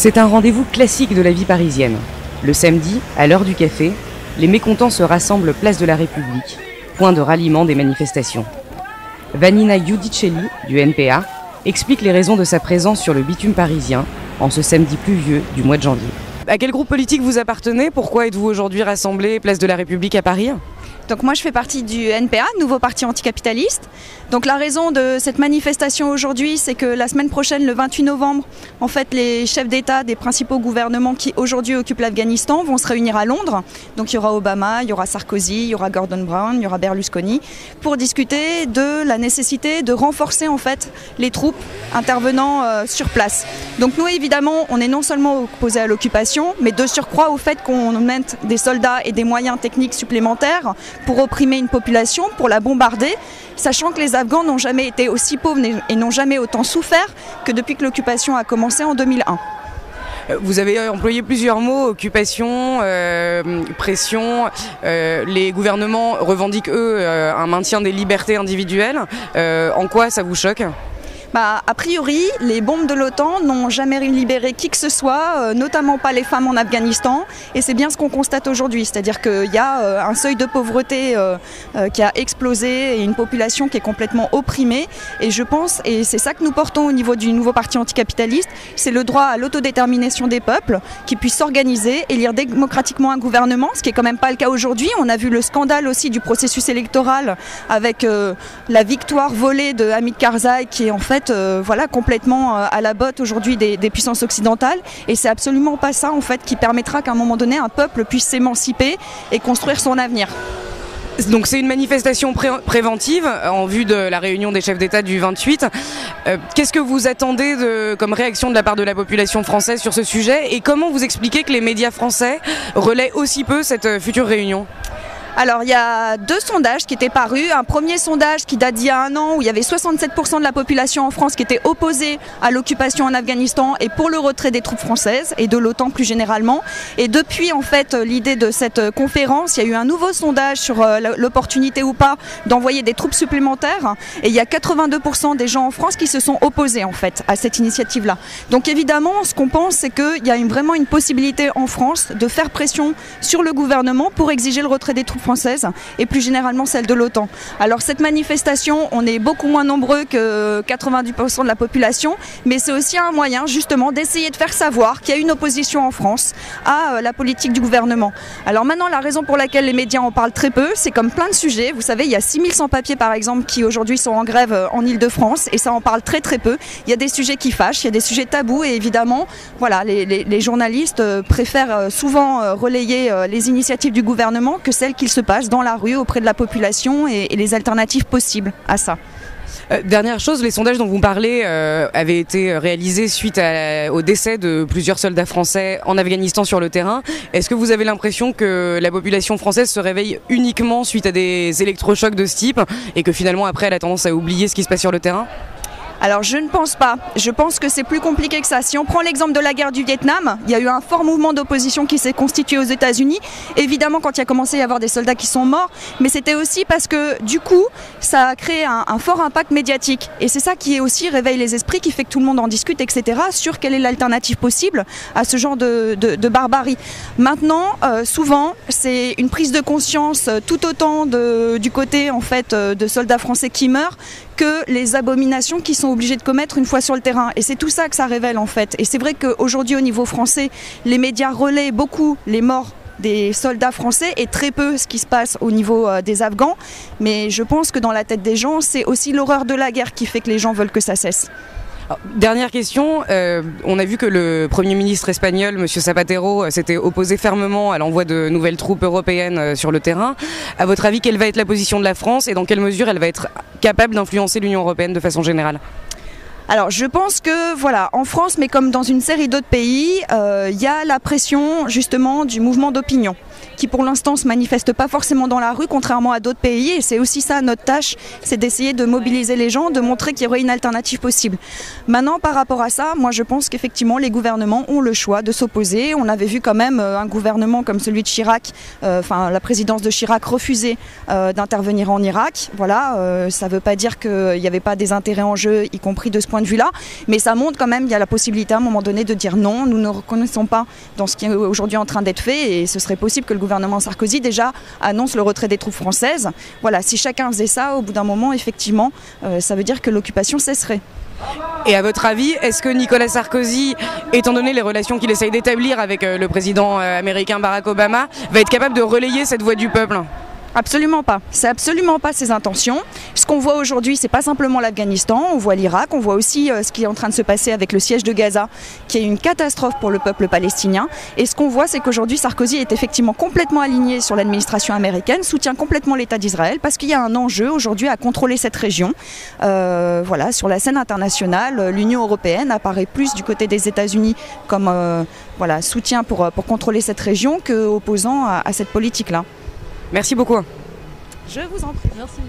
C'est un rendez-vous classique de la vie parisienne. Le samedi, à l'heure du café, les mécontents se rassemblent place de la République, point de ralliement des manifestations. Vanina Giudicelli, du NPA, explique les raisons de sa présence sur le bitume parisien en ce samedi pluvieux du mois de janvier. À quel groupe politique vous appartenez? Pourquoi êtes-vous aujourd'hui rassemblés place de la République à Paris? Donc moi je fais partie du NPA, Nouveau Parti Anticapitaliste. Donc la raison de cette manifestation aujourd'hui, c'est que la semaine prochaine, le 28 novembre, en fait les chefs d'État des principaux gouvernements qui aujourd'hui occupent l'Afghanistan vont se réunir à Londres. Donc il y aura Obama, il y aura Sarkozy, il y aura Gordon Brown, il y aura Berlusconi, pour discuter de la nécessité de renforcer en fait les troupes intervenant sur place. Donc nous évidemment, on est non seulement opposés à l'occupation, mais de surcroît au fait qu'on mette des soldats et des moyens techniques supplémentaires pour opprimer une population, pour la bombarder, sachant que les Afghans n'ont jamais été aussi pauvres et n'ont jamais autant souffert que depuis que l'occupation a commencé en 2001. Vous avez employé plusieurs mots, occupation, pression. Les gouvernements revendiquent, eux, un maintien des libertés individuelles. En quoi ça vous choque ? A priori, les bombes de l'OTAN n'ont jamais libéré qui que ce soit, notamment pas les femmes en Afghanistan, et c'est bien ce qu'on constate aujourd'hui, c'est-à-dire qu'il y a un seuil de pauvreté qui a explosé et une population qui est complètement opprimée, et je pense, et c'est ça que nous portons au niveau du Nouveau Parti Anticapitaliste, c'est le droit à l'autodétermination des peuples, qui puissent s'organiser, élire démocratiquement un gouvernement, ce qui est quand même pas le cas aujourd'hui. On a vu le scandale aussi du processus électoral avec la victoire volée de Hamid Karzai, qui est en fait complètement à la botte aujourd'hui des puissances occidentales, et c'est absolument pas ça en fait qui permettra qu'à un moment donné un peuple puisse s'émanciper et construire son avenir. Donc c'est une manifestation préventive en vue de la réunion des chefs d'État du 28. Qu'est-ce que vous attendez comme réaction de la part de la population française sur ce sujet, et comment vous expliquez que les médias français relaient aussi peu cette future réunion ? Alors il y a deux sondages qui étaient parus. Un premier sondage qui date d'il y a un an où il y avait 67% de la population en France qui était opposée à l'occupation en Afghanistan et pour le retrait des troupes françaises et de l'OTAN plus généralement. Et depuis en fait l'idée de cette conférence, il y a eu un nouveau sondage sur l'opportunité ou pas d'envoyer des troupes supplémentaires, et il y a 82% des gens en France qui se sont opposés en fait à cette initiative-là. Donc évidemment ce qu'on pense, c'est qu'il y a vraiment une possibilité en France de faire pression sur le gouvernement pour exiger le retrait des troupes française et plus généralement celle de l'OTAN. Alors cette manifestation, on est beaucoup moins nombreux que 90% de la population, mais c'est aussi un moyen justement d'essayer de faire savoir qu'il y a une opposition en France à la politique du gouvernement. Alors maintenant, la raison pour laquelle les médias en parlent très peu, c'est comme plein de sujets. Vous savez, il y a 6000 sans-papiers par exemple qui aujourd'hui sont en grève en Île-de-France, et ça en parle très peu. Il y a des sujets qui fâchent, il y a des sujets tabous, et évidemment voilà, les journalistes préfèrent souvent relayer les initiatives du gouvernement que celles qu'ils se passe dans la rue auprès de la population et les alternatives possibles à ça. Dernière chose, les sondages dont vous parlez avaient été réalisés suite au décès de plusieurs soldats français en Afghanistan sur le terrain. Est-ce que vous avez l'impression que la population française se réveille uniquement suite à des électrochocs de ce type, et que finalement après elle a tendance à oublier ce qui se passe sur le terrain ? Alors je ne pense pas. Je pense que c'est plus compliqué que ça. Si on prend l'exemple de la guerre du Vietnam, il y a eu un fort mouvement d'opposition qui s'est constitué aux États-Unis. Évidemment, quand il a commencé à y avoir des soldats qui sont morts, mais c'était aussi parce que du coup, ça a créé un fort impact médiatique. Et c'est ça qui aussi réveille les esprits, qui fait que tout le monde en discute, etc., sur quelle est l'alternative possible à ce genre de barbarie. Maintenant, souvent, c'est une prise de conscience tout autant du côté en fait de soldats français qui meurent que les abominations qu'ils sont obligés de commettre une fois sur le terrain. Et c'est tout ça que ça révèle en fait. Et c'est vrai qu'aujourd'hui au niveau français, les médias relaient beaucoup les morts des soldats français et très peu ce qui se passe au niveau des Afghans. Mais je pense que dans la tête des gens, c'est aussi l'horreur de la guerre qui fait que les gens veulent que ça cesse. Alors, dernière question, on a vu que le Premier ministre espagnol, M. Zapatero, s'était opposé fermement à l'envoi de nouvelles troupes européennes sur le terrain. À votre avis, quelle va être la position de la France, et dans quelle mesure elle va être capable d'influencer l'Union européenne de façon générale ? Alors je pense que voilà, en France, mais comme dans une série d'autres pays, il y a la pression justement du mouvement d'opinion. qui pour l'instant se manifestent pas forcément dans la rue, contrairement à d'autres pays. Et c'est aussi ça notre tâche, c'est d'essayer de mobiliser les gens, de montrer qu'il y aurait une alternative possible. Maintenant, par rapport à ça, moi je pense qu'effectivement les gouvernements ont le choix de s'opposer. On avait vu quand même un gouvernement comme celui de Chirac, la présidence de Chirac refuser d'intervenir en Irak. Voilà, ça ne veut pas dire qu'il n'y avait pas des intérêts en jeu, y compris de ce point de vue-là, mais ça montre quand même qu'il y a la possibilité à un moment donné de dire non, nous ne reconnaissons pas dans ce qui est aujourd'hui en train d'être fait, et ce serait possible que le gouvernement Sarkozy déjà annonce le retrait des troupes françaises. Voilà, si chacun faisait ça, au bout d'un moment, effectivement, ça veut dire que l'occupation cesserait. Et à votre avis, est-ce que Nicolas Sarkozy, étant donné les relations qu'il essaye d'établir avec le président américain Barack Obama, va être capable de relayer cette voix du peuple ? Absolument pas. C'est absolument pas ses intentions. Ce qu'on voit aujourd'hui, c'est pas simplement l'Afghanistan, on voit l'Irak, on voit aussi ce qui est en train de se passer avec le siège de Gaza, qui est une catastrophe pour le peuple palestinien. Et ce qu'on voit, c'est qu'aujourd'hui, Sarkozy est effectivement complètement aligné sur l'administration américaine, soutient complètement l'État d'Israël, parce qu'il y a un enjeu aujourd'hui à contrôler cette région. Voilà, sur la scène internationale, l'Union européenne apparaît plus du côté des États-Unis comme soutien pour contrôler cette région qu'opposant à cette politique-là. Merci beaucoup. Je vous en prie. Merci.